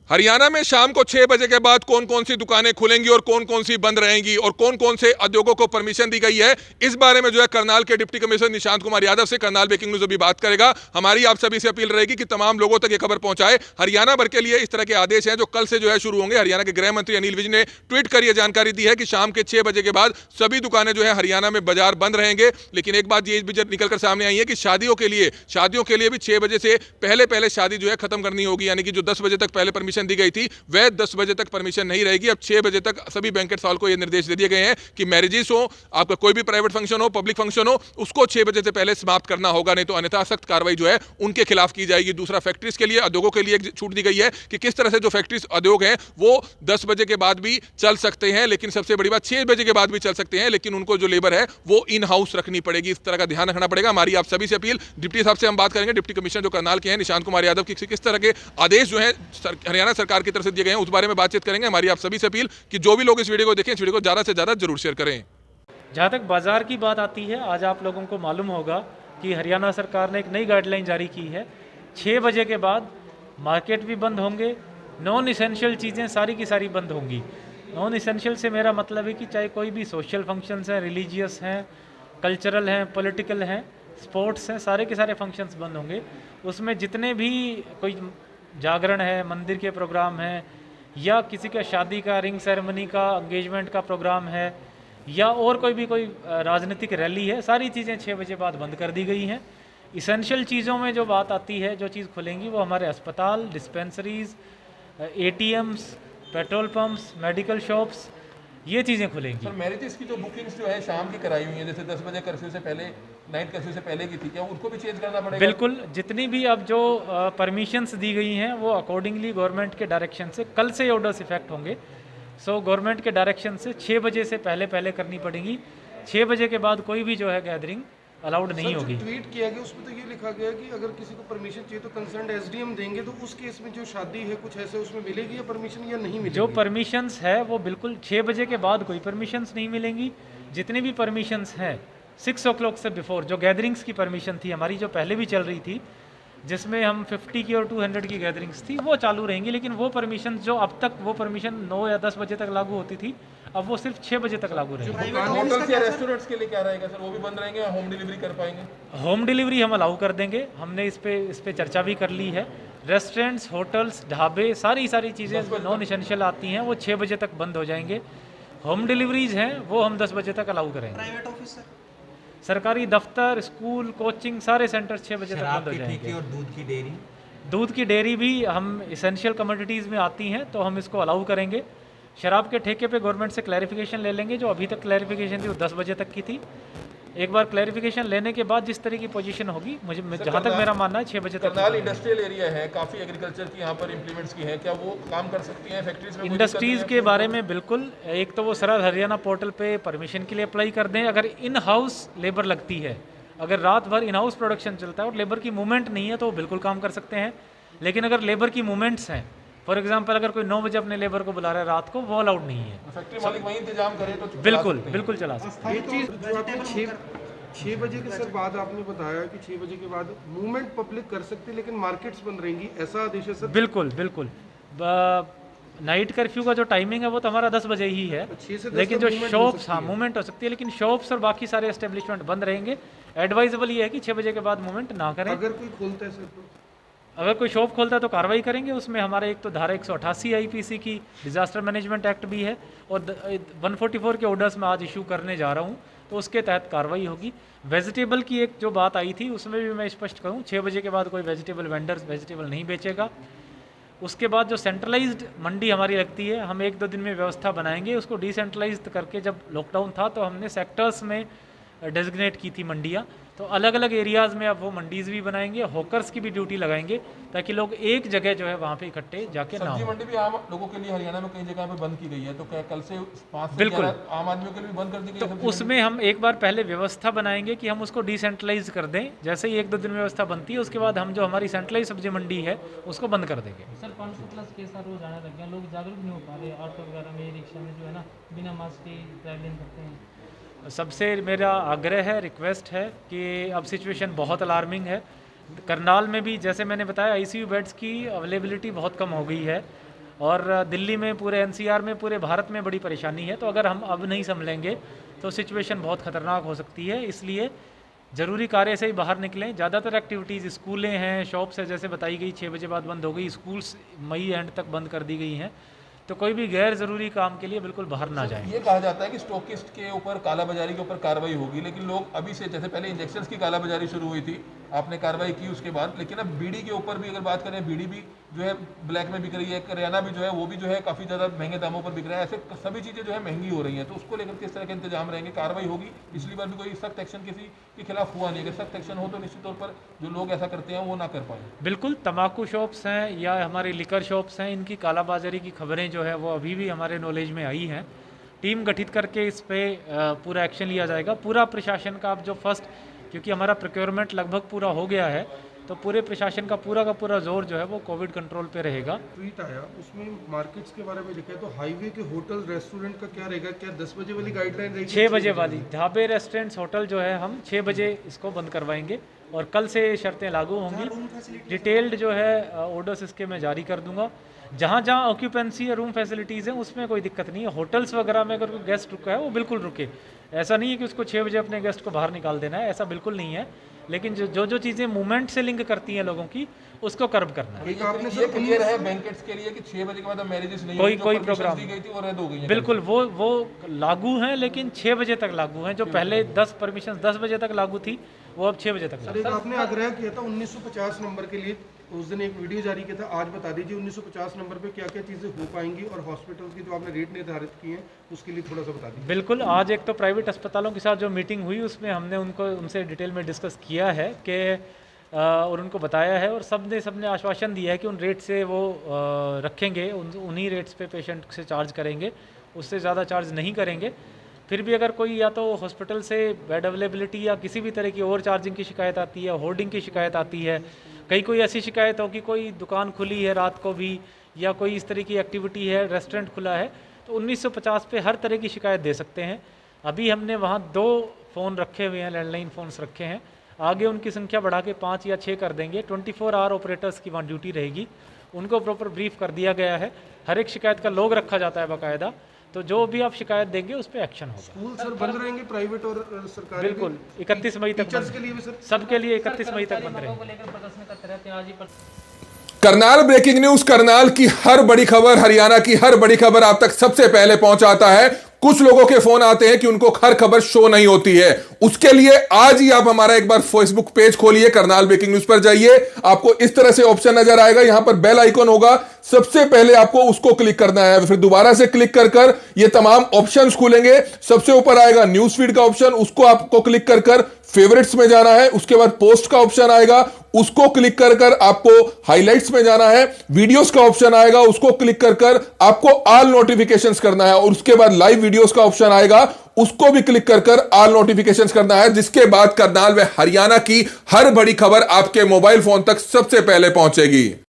हरियाणा में शाम को 6 बजे के बाद कौन कौन सी दुकानें खुलेंगी और कौन कौन सी बंद रहेंगी और कौन कौन से उद्योगों को परमिशन दी गई है, इस बारे में जो है करनाल के डिप्टी कमिश्नर निशांत कुमार यादव से करनाल ब्रेकिंग न्यूज अभी बात करेगा। हमारी आप सभी से अपील रहेगी कि तमाम लोगों तक ये खबर पहुंचाए। हरियाणा भर के लिए इस तरह के आदेश हैं जो कल से जो है शुरू होंगे। हरियाणा के गृह मंत्री अनिल विज ने ट्वीट कर यह जानकारी दी है कि शाम के 6 बजे के बाद सभी दुकानें जो है हरियाणा में बाजार बंद रहेंगे। लेकिन एक बात ये भी निकलकर सामने आई है कि शादियों के लिए भी 6 बजे से पहले शादी जो है खत्म करनी होगी, यानी कि जो 10 बजे तक पहले परमिशन दी गई थी वह 10 बजे तक परमिशन नहीं रहेगी। अब 6 बजे तक सभी बैंकेट हॉल को यह निर्देश दे दिए गए हैं कि मैरिजेस हो, आपका कोई भी प्राइवेट फंक्शन हो, पब्लिक फंक्शन हो, उसको 6 बजे से पहले समाप्त करना होगा, नहीं तो अन्यथा सख्त कार्रवाई जो है उनके खिलाफ की जाएगी। दूसरा, फैक्ट्रीज के लिए, उद्योगों के लिए एक छूट दी गई है कि किस तरह से जो फैक्ट्रीज उद्योग हैं वो 10 बजे के बाद भी चल सकते हैं, लेकिन सबसे बड़ी बात 6 बजे के बाद भी चल सकते हैं, लेकिन उनको जो लेबर है वो इन हाउस रखनी पड़ेगी। इस तरह का ध्यान रखना पड़ेगा। हमारी आप सभी से अपील, डिप्टी साहब से हम बात करेंगे, डिप्टी कमिश्नर जो करनाल के हैं निशांत कुमार यादव की किस तरह के आदेश जो है हरियाणा सरकार की तरफ से दिए गए हैं उस बारे में बातचीत करेंगे। हमारी आप सभी से अपील कि जो भी लोग इस वीडियो को देखें, इस वीडियो को ज़्यादा से ज़्यादा जरूर शेयर करें। जहाँ तक बाज़ार की बात आती है, आज आप लोगों को मालूम होगा कि हरियाणा सरकार ने एक नई गाइडलाइन जारी की है। 6 बजे के बाद मार्केट भी बंद होंगे, नॉन इसेंशियल चीज़ें सारी की सारी बंद होंगी। नॉन इसेंशियल से मेरा मतलब है कि चाहे कोई भी सोशल फंक्शंस हैं, रिलीजियस हैं, कल्चरल हैं, पॉलिटिकल हैं, स्पोर्ट्स हैं, सारे के सारे फंक्शंस बंद होंगे। उसमें जितने भी कोई जागरण है, मंदिर के प्रोग्राम हैं, या किसी का शादी का, रिंग सेरेमनी का, एंगेजमेंट का प्रोग्राम है, या और कोई राजनीतिक रैली है, सारी चीज़ें 6 बजे बाद बंद कर दी गई हैं। इसेंशियल चीज़ों में जो बात आती है, जो चीज़ खुलेंगी वो हमारे अस्पताल, dispensaries, ATMs, petrol pumps, medical shops, ये चीज़ें खुलेंगी। सर, मैरिजेस की जो बुकिंग्स जो है शाम की कराई हुई है, जैसे 10 बजे कर्फ्यू से पहले, नाइट कर्फ्यू से पहले की थी, क्या उसको भी चेंज करना पड़ेगा? बिल्कुल, जितनी भी अब जो परमिशंस दी गई हैं वो अकॉर्डिंगली गवर्नमेंट के डायरेक्शन से कल से ऑर्डर्स इफेक्ट होंगे। सो गवर्नमेंट के डायरेक्शन से 6 बजे से पहले करनी पड़ेगी। 6 बजे के बाद कोई भी जो है गैदरिंग अलाउड नहीं होगी। ट्वीट किया गया उसमें तो ये लिखा गया कि अगर किसी को परमिशन चाहिए तो कंसर्न एसडीएम देंगे, तो उस केस में जो शादी है कुछ ऐसे उसमें मिलेगी या परमिशन या नहीं मिलेगी? जो परमिशंस है वो बिल्कुल 6 बजे के बाद कोई परमिशंस नहीं मिलेंगी। जितनी भी परमिशंस हैं 6 o'clock से बिफोर, जो गैदरिंग्स की परमिशन थी हमारी, जो पहले भी चल रही थी, जिसमें हम 50 की और 200 की गैदरिंग्स थी, वो चालू रहेंगी। लेकिन वो परमिशन जो अब तक वो परमिशन 9 या 10 बजे तक लागू होती थी, अब वो सिर्फ 6 बजे तक लागू रहेगी। होटल्स या रेस्टोरेंट्स के लिए क्या रहेगा सर, वो भी बंद रहेंगे या होम डिलीवरी कर पाएंगे? होम डिलीवरी हम अलाउ कर देंगे, हमने इस पे चर्चा भी कर ली है। रेस्टोरेंट्स, होटल्स, ढाबे, सारी चीज़ें नॉन इसेंशियल आती हैं वो 6 बजे तक बंद हो जाएंगे। होम डिलीवरीज हैं वो हम 10 बजे तक अलाउ करेंगे। प्राइवेट ऑफिस सर, सरकारी दफ्तर, स्कूल, कोचिंग, सारे सेंटर 6 बजे तक बंद हो जाएंगे। और दूध की डेयरी, दूध की डेयरी भी हम इसेंशियल कमोडिटीज़ में आती हैं तो हम इसको अलाउ करेंगे। शराब के ठेके पे गवर्नमेंट से क्लैरिफिकेशन ले लेंगे, जो अभी तक क्लैरिफिकेशन थी वो 10 बजे तक की थी। एक बार क्लैरिफिकेशन लेने के बाद जिस तरह की पोजीशन होगी, मुझे जहाँ तक मेरा मानना है 6 बजे तक। करनाल इंडस्ट्रियल एरिया है, काफ़ी एग्रीकल्चर की यहाँ पर इम्प्लीमेंट्स की है, क्या वो काम कर सकती हैं फैक्ट्रीज में? इंडस्ट्रीज़ के बारे में बिल्कुल, एक तो वो सरल हरियाणा पोर्टल पे परमिशन के लिए अप्लाई कर दें। अगर इन हाउस लेबर लगती है, अगर रात भर इन हाउस प्रोडक्शन चलता है और लेबर की मूवमेंट नहीं है तो वो बिल्कुल काम कर सकते हैं। लेकिन अगर लेबर की मूवमेंट्स हैं, फॉर एग्जांपल अगर कोई 9 बजे अपने लेबर को बुला रहा है रात को, वो अलाउड नहीं है। फैक्ट्री मालिक वही इंतजाम करे तो बिल्कुल चला सकते हैं। ये चीज़ जो आपने 6 बजे के सर बाद आपने बताया कि 6 बजे के बाद मूवमेंट पब्लिक कर सकती है, लेकिन मार्केट्स बंद रहेंगी, ऐसा आदेश है सर? बिल्कुल। नाइट कर्फ्यू का जो टाइमिंग है वो तो हमारा 10 बजे ही है, 6 से 10 लेकिन जो तक movement हो शॉप्स, सकती हाँ है। मूवमेंट हो सकती है, लेकिन शॉप्स और बाकी सारे एस्टेब्लिशमेंट बंद रहेंगे। एडवाइजेबल ये है कि 6 बजे के बाद मूवमेंट ना करें। अगर कोई खोलता है सर तो? अगर कोई शॉप खोलता है तो कार्रवाई करेंगे। उसमें हमारे एक तो धारा 188 आईपीसी की डिजास्टर मैनेजमेंट एक्ट भी है, और 144 के ऑर्डर्स मैं आज इशू करने जा रहा हूँ, तो उसके तहत कार्रवाई होगी। वेजिटेबल की एक जो बात आई थी उसमें भी मैं स्पष्ट करूँ, 6 बजे के बाद कोई वेजिटेबल वेंडर्स वेजिटेबल नहीं बेचेगा। उसके बाद जो सेंट्रलाइज्ड मंडी हमारी लगती है, हम 1-2 दिन में व्यवस्था बनाएंगे उसको डिसेंट्रलाइज्ड करके। जब लॉकडाउन था तो हमने सेक्टर्स में डेजिग्नेट की थी मंडियाँ, तो अलग अलग एरियाज़ में अब वो मंडीज़ भी बनाएंगे। हॉकर्स की भी ड्यूटी लगाएंगे ताकि लोग एक जगह जो है वहाँ पे इकट्ठे जाके ना सब्जी हो। मंडी भी आम लोगों के लिए हरियाणा में कई जगह पे बंद की गई है, तो क्या कल से 5 से बिल्कुल। 11 आम आदमियों के लिए भी बंद कर दी गई तो है सब्जी उसमें हम एक बार पहले व्यवस्था बनाएंगे कि हम उसको डिसेंट्रलाइज कर दें। जैसे ही 1-2 दिन में व्यवस्था बनती है उसके बाद हम जो हमारी सेंट्रलाइज सब्जी मंडी है उसको बंद कर देंगे। सर 500+ केस हर रोज आने लग गए, लोग जागरूक नहीं हो पा रहे। ऑटो वगैरह में, रिक्शा में जो है ना, बिना मास्क के ट्रैवलिंग करते हैं। सबसे मेरा आग्रह है, रिक्वेस्ट है कि अब सिचुएशन बहुत अलार्मिंग है। करनाल में भी जैसे मैंने बताया आईसीयू बेड्स की अवेलेबिलिटी बहुत कम हो गई है। और दिल्ली में, पूरे एनसीआर में, पूरे भारत में बड़ी परेशानी है। तो अगर हम अब नहीं संभलेंगे तो सिचुएशन बहुत ख़तरनाक हो सकती है। इसलिए ज़रूरी कार्य से ही बाहर निकलें। ज़्यादातर एक्टिविटीज़, स्कूलें हैं, शॉप्स है, जैसे बताई गई 6 बजे बाद बंद हो गई, स्कूल्स मई एंड तक बंद कर दी गई हैं। तो कोई भी गैर ज़रूरी काम के लिए बिल्कुल बाहर ना जाएं। ये कहा जाता है कि स्टॉकिस्ट के ऊपर कालाबाजारी के ऊपर कार्रवाई होगी, लेकिन लोग अभी से, जैसे पहले इंजेक्शंस की कालाबाजारी शुरू हुई थी, आपने कार्रवाई की उसके बाद, लेकिन अब बीड़ी के ऊपर भी अगर बात करें, बीड़ी भी जो है ब्लैक में बिक रही है, करियाना भी जो है वो भी जो है काफ़ी ज़्यादा महंगे दामों पर बिक रहा है। ऐसे सभी चीज़ें जो है महंगी हो रही हैं, तो उसको लेकर किस तरह के इंतजाम रहेंगे, कार्रवाई होगी? पिछली बार भी कोई सख्त एक्शन किसी के खिलाफ हुआ नहीं, अगर सख्त एक्शन हो तो निश्चित तौर पर जो लोग ऐसा करते हैं वो ना कर पाए। बिल्कुल, तंबाकू शॉप्स हैं या हमारी लिकर शॉप्स हैं, इनकी कालाबाजारी की खबरें जो है वो अभी भी हमारे नॉलेज में आई हैं। टीम गठित करके इस पे पूरा एक्शन लिया जाएगा। पूरा प्रशासन का अब जो फर्स्ट, क्योंकि हमारा प्रोक्योरमेंट लगभग पूरा हो गया है, तो पूरे प्रशासन का पूरा जोर जो है वो कोविड कंट्रोल पे रहेगा। ट्वीट आया, उसमें मार्केट्स के बारे में लिखा है, तो हाईवे के होटल रेस्टोरेंट का क्या रहेगा? क्या 10 बजे वाली गाइडलाइन रहेगी? 6 बजे वाली ढाबे, रेस्टोरेंट्स, होटल जो है हम 6 बजे इसको बंद करवाएंगे और कल से शर्तें लागू होंगी। डिटेल्ड जो है ऑर्डर्स इसके मैं जारी कर दूंगा। जहाँ जहाँ ऑक्यूपेंसी या रूम फैसिलिटीज़ हैं उसमें कोई दिक्कत नहीं है। होटल्स वगैरह में अगर कोई गेस्ट रुका है वो बिल्कुल रुके। ऐसा नहीं है कि उसको 6 बजे अपने गेस्ट को बाहर निकाल देना है, ऐसा बिल्कुल नहीं है। लेकिन जो चीज़ें मूवमेंट से लिंक करती हैं लोगों की, उसको कर्ब करना है। ये क्लियर है बैंकेट्स के लिए कि 6 बजे के बाद अब मैरिजेस नहीं कोई होंगी, कोई जो प्रोग्राम परमिशंस दी गई थी वो रद्द हो गई हैं। बिल्कुल, वो लागू हैं, लेकिन 6 बजे तक लागू हैं। जो पहले 10 परमिशन 10 बजे तक लागू थी, वो अब 6 बजे तक लागू। सर, एक आपने आग्रह किया था 1950 नंबर के लिए, उस दिन एक वीडियो जारी किया था। आज बता दीजिए 1950 नंबर पे क्या क्या चीज़ें हो पाएंगी, और हॉस्पिटल्स की जो आपने रेट निर्धारित किए हैं उसके लिए थोड़ा सा बता दीजिए। बिल्कुल, आज एक तो प्राइवेट अस्पतालों के साथ जो मीटिंग हुई उसमें हमने उनसे डिटेल में डिस्कस किया है कि और उनको बताया है, और सबने आश्वासन दिया है कि उन रेट से वो रखेंगे, उन्हीं रेट्स पे पेशेंट से चार्ज करेंगे, उससे ज़्यादा चार्ज नहीं करेंगे। फिर भी अगर कोई या तो हॉस्पिटल से बेड अवेलेबिलिटी या किसी भी तरह की ओवर चार्जिंग की शिकायत आती है, होर्डिंग की शिकायत आती है, कहीं कोई ऐसी शिकायत हो कि कोई दुकान खुली है रात को भी, या कोई इस तरह की एक्टिविटी है, रेस्टोरेंट खुला है, तो 1950 पे हर तरह की शिकायत दे सकते हैं। अभी हमने वहाँ 2 फ़ोन रखे हुए हैं, लैंडलाइन फ़ोन्स रखे हैं। आगे उनकी संख्या बढ़ा के 5 या 6 कर देंगे। 24 आवर ऑपरेटर्स की वहाँ ड्यूटी रहेगी, उनको प्रॉपर ब्रीफ कर दिया गया है। हर एक शिकायत का लॉग रखा जाता है बाकायदा, तो जो भी आप शिकायत देंगे उस पर एक्शन होगा। स्कूल सर बंद रहेंगे, प्राइवेट और सरकारी? बिल्कुल, 31 मई तक टीचर्स के लिए भी सर? सबके लिए 31 मई तक बंद रहेंगे। को लेकर प्रदर्शन करते रहते हैं आज ही करनाल ब्रेकिंग न्यूज, करनाल की हर बड़ी खबर, हरियाणा की हर बड़ी खबर आप तक सबसे पहले पहुंचाता है। कुछ लोगों के फोन आते हैं कि उनको हर खबर शो नहीं होती है, उसके लिए आज ही आप हमारा एक बार फेसबुक पेज खोलिए, करनाल ब्रेकिंग न्यूज पर जाइए। आपको इस तरह से ऑप्शन नजर आएगा, यहां पर बेल आइकन होगा, सबसे पहले आपको उसको क्लिक करना है, फिर दोबारा से क्लिक कर ये तमाम ऑप्शंस खुलेंगे। सबसे ऊपर आएगा न्यूज फीड का ऑप्शन, उसको आपको क्लिक कर फेवरेट्स में जाना है। उसके बाद पोस्ट का ऑप्शन आएगा, उसको क्लिक कर आपको हाइलाइट्स में जाना है। वीडियोस का ऑप्शन आएगा, उसको क्लिक कर आपको ऑल नोटिफिकेशंस करना है, और उसके बाद लाइव वीडियोस का ऑप्शन आएगा, उसको भी क्लिक कर ऑल नोटिफिकेशंस करना है। जिसके बाद करनाल व हरियाणा की हर बड़ी खबर आपके मोबाइल फोन तक सबसे पहले पहुंचेगी।